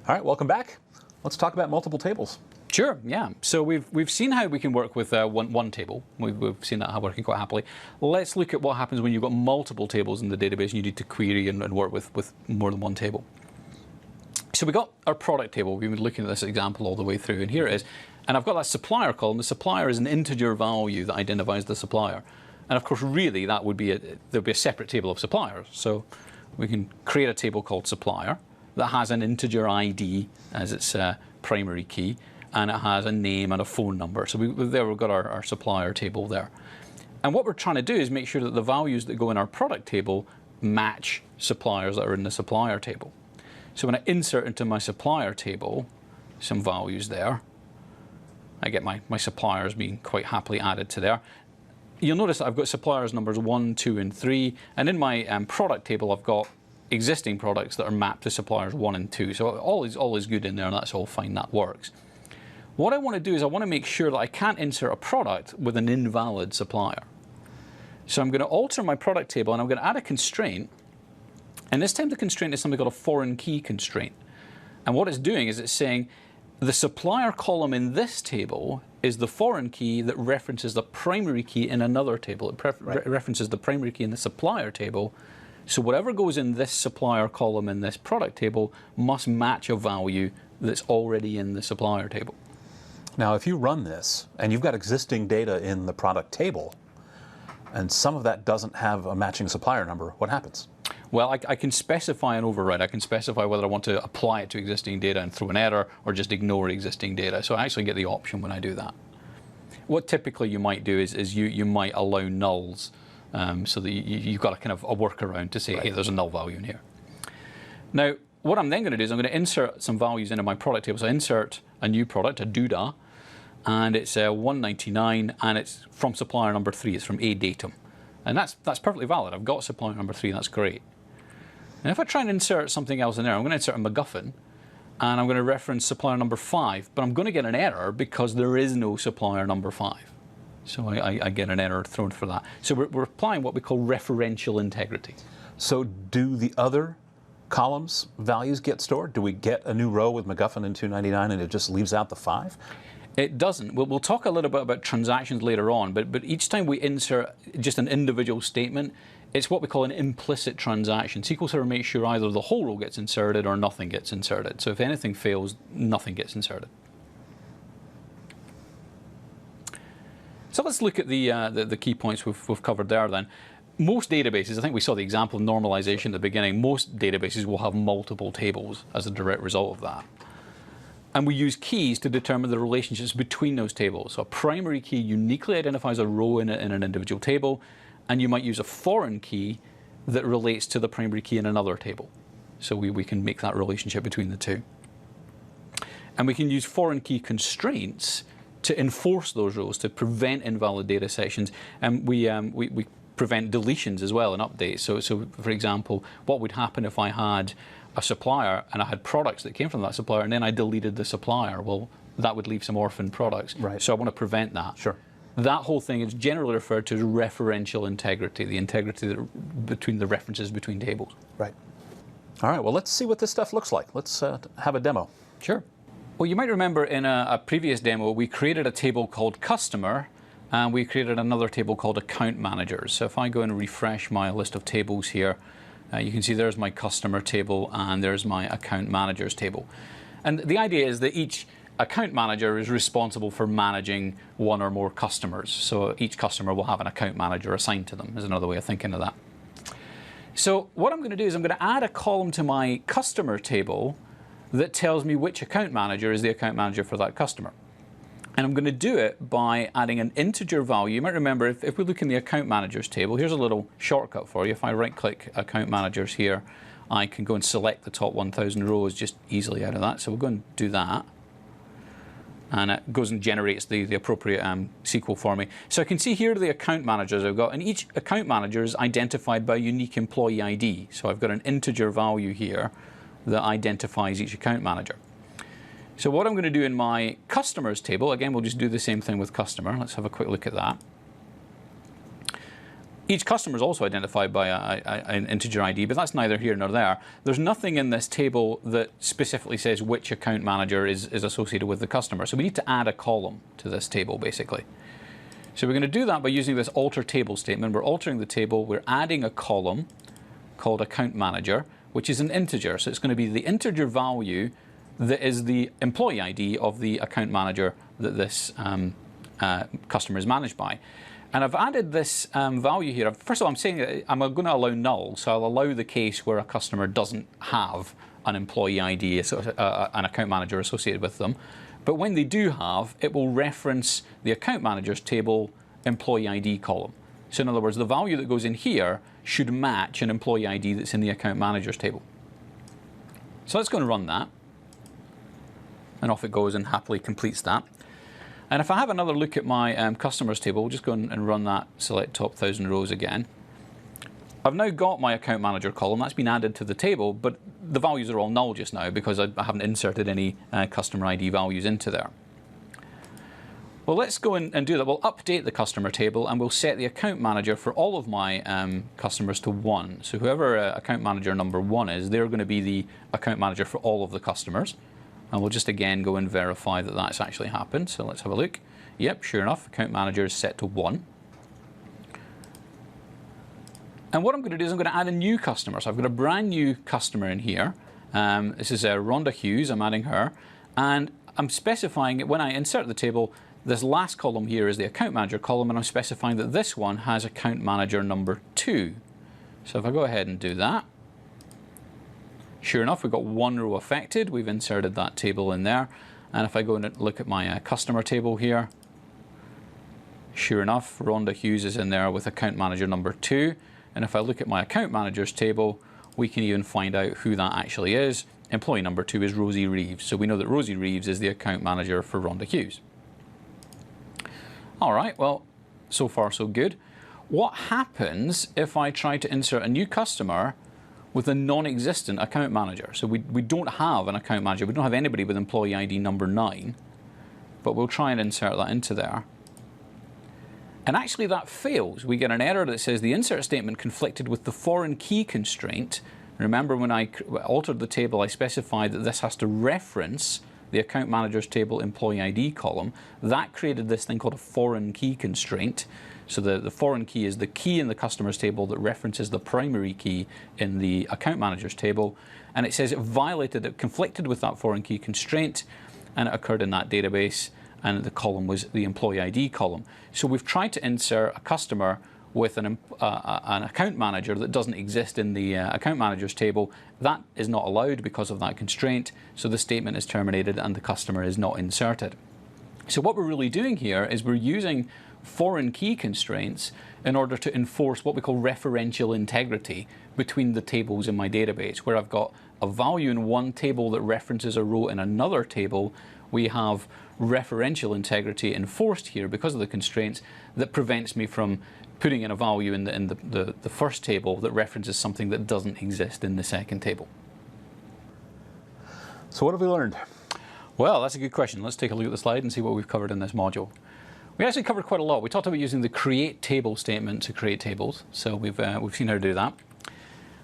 All right, welcome back. Let's talk about multiple tables. Sure, yeah. So we've seen how we can work with one table. We've seen that working quite happily. Let's look at what happens when you've got multiple tables in the database and you need to query and work with more than one table. So we got our product table. We've been looking at this example all the way through, and here it is. And I've got that supplier column. The supplier is an integer value that identifies the supplier. And of course, really, that would be there'd be a separate table of suppliers. So we can create a table called supplier that has an integer ID as its primary key, and it has a name and a phone number. So we've got our supplier table there. And what we're trying to do is make sure that the values that go in our product table match suppliers that are in the supplier table. So when I insert into my supplier table some values there, I get my suppliers being quite happily added to there. You'll notice that I've got suppliers numbers 1, 2, and 3, and in my product table I've got existing products that are mapped to suppliers 1 and 2. So all is good in there, and that's all fine, that works. What I want to do is I want to make sure that I can't insert a product with an invalid supplier. So I'm going to alter my product table, and I'm going to add a constraint. And this time the constraint is something called a foreign key constraint. And what it's doing is it's saying the supplier column in this table is the foreign key that references the primary key in another table. It references the primary key in the supplier table. So whatever goes in this supplier column in this product table must match a value that's already in the supplier table. Now, if you run this and you've got existing data in the product table, and some of that doesn't have a matching supplier number, what happens? Well, I can specify an override. I can specify whether I want to apply it to existing data and throw an error or just ignore existing data. So I actually get the option when I do that. What typically you might do is you might allow nulls, so that you've got a kind of a workaround to say, hey, there's a null value in here. Now, what I'm then going to do is I'm going to insert some values into my product table. So I insert a new product, a doodah, and it's 199, and it's from supplier number 3. It's from a datum. And that's perfectly valid. I've got supplier number 3, and that's great. And if I try and insert something else in there, I'm going to insert a MacGuffin, and I'm going to reference supplier number 5, but I'm going to get an error because there is no supplier number 5. So I get an error thrown for that. So we're applying what we call referential integrity. So do the other columns values get stored? Do we get a new row with MacGuffin in 299 and it just leaves out the 5? It doesn't. We'll talk a little bit about transactions later on, but each time we insert just an individual statement, it's what we call an implicit transaction. SQL Server makes sure either the whole row gets inserted or nothing gets inserted. So if anything fails, nothing gets inserted. So let's look at the key points we've covered there then. Most databases, I think we saw the example of normalization at the beginning, most databases will have multiple tables as a direct result of that. And we use keys to determine the relationships between those tables. So a primary key uniquely identifies a row in an individual table, and you might use a foreign key that relates to the primary key in another table. So we can make that relationship between the two. And we can use foreign key constraints to enforce those rows, to prevent invalid data sections. And we prevent deletions as well and updates. So for example, what would happen if I had a supplier and I had products that came from that supplier and then I deleted the supplier? Well, that would leave some orphan products. Right. So I want to prevent that. Sure. That whole thing is generally referred to as referential integrity, the integrity between the references between tables. Right. All right, well, let's see what this stuff looks like. Let's have a demo. Sure. Well, you might remember in a previous demo, we created a table called customer, and we created another table called account managers. So if I go and refresh my list of tables here, you can see there's my customer table and there's my account managers table. And the idea is that each account manager is responsible for managing one or more customers. So each customer will have an account manager assigned to them, is another way of thinking of that. So what I'm going to do is I'm going to add a column to my customer table that tells me which account manager is the account manager for that customer. And I'm going to do it by adding an integer value. You might remember if we look in the account managers table, here's a little shortcut for you. If I right-click account managers here, I can go and select the top 1,000 rows just easily out of that. So we'll go and do that. And it goes and generates the appropriate SQL for me. So I can see here the account managers I've got, and each account manager is identified by a unique employee ID. So I've got an integer value here that identifies each account manager. So what I'm going to do in my customers table, again, we'll just do the same thing with customer. Let's have a quick look at that. Each customer is also identified by an integer ID, but that's neither here nor there. There's nothing in this table that specifically says which account manager is associated with the customer. So we need to add a column to this table, basically. So we're going to do that by using this alter table statement. We're altering the table. We're adding a column called account manager, which is an integer. So it's going to be the integer value that is the employee ID of the account manager that this customer is managed by. And I've added this value here. First of all, I'm saying that I'm going to allow null. So I'll allow the case where a customer doesn't have an employee ID, an account manager associated with them. But when they do have, it will reference the account manager's table employee ID column. So in other words, the value that goes in here should match an employee ID that's in the account manager's table. So let's go and run that. And off it goes and happily completes that. And if I have another look at my customers table, we'll just go and run that select top 1,000 rows again. I've now got my account manager column. That's been added to the table, but the values are all null just now because I haven't inserted any customer ID values into there. Well, let's go and do that. We'll update the customer table and we'll set the account manager for all of my customers to 1. So whoever account manager number 1 is, they're going to be the account manager for all of the customers. And we'll just again go and verify that that's actually happened. So let's have a look. Yep, sure enough, account manager is set to 1. And what I'm going to do is I'm going to add a new customer. So I've got a brand new customer in here. This is Rhonda Hughes. I'm adding her. And I'm specifying it when I insert the table, this last column here is the account manager column, and I'm specifying that this one has account manager number 2. So if I go ahead and do that, sure enough, we've got 1 row affected. We've inserted that table in there. And if I go and look at my customer table here, sure enough, Rhonda Hughes is in there with account manager number 2. And if I look at my account managers table, we can even find out who that actually is. Employee number 2 is Rosie Reeves. So we know that Rosie Reeves is the account manager for Rhonda Hughes. All right, well, so far so good. What happens if I try to insert a new customer with a non-existent account manager? So we don't have an account manager. We don't have anybody with employee ID number 9, but we'll try and insert that into there. And actually that fails. We get an error that says the insert statement conflicted with the foreign key constraint. Remember when I altered the table, I specified that this has to reference the account manager's table employee ID column. That created this thing called a foreign key constraint. So the foreign key is the key in the customer's table that references the primary key in the account manager's table. And it says it conflicted with that foreign key constraint, and it occurred in that database, and the column was the employee ID column. So we've tried to insert a customer with an account manager that doesn't exist in the account manager's table. That is not allowed because of that constraint. So the statement is terminated and the customer is not inserted. So what we're really doing here is we're using foreign key constraints in order to enforce what we call referential integrity between the tables in my database. Where I've got a value in one table that references a row in another table, we have referential integrity enforced here because of the constraints that prevents me from putting in a value in the first table that references something that doesn't exist in the second table. So what have we learned? Well, that's a good question. Let's take a look at the slide and see what we've covered in this module. We actually covered quite a lot. We talked about using the create table statement to create tables. So we've seen how to do that.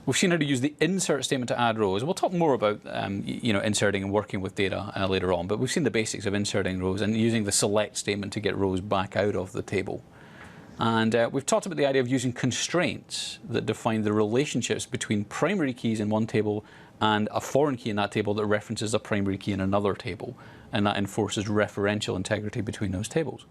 We've seen how to use the insert statement to add rows. We'll talk more about inserting and working with data later on, but we've seen the basics of inserting rows and using the select statement to get rows back out of the table. And we've talked about the idea of using constraints that define the relationships between primary keys in one table and a foreign key in that table that references a primary key in another table, and that enforces referential integrity between those tables.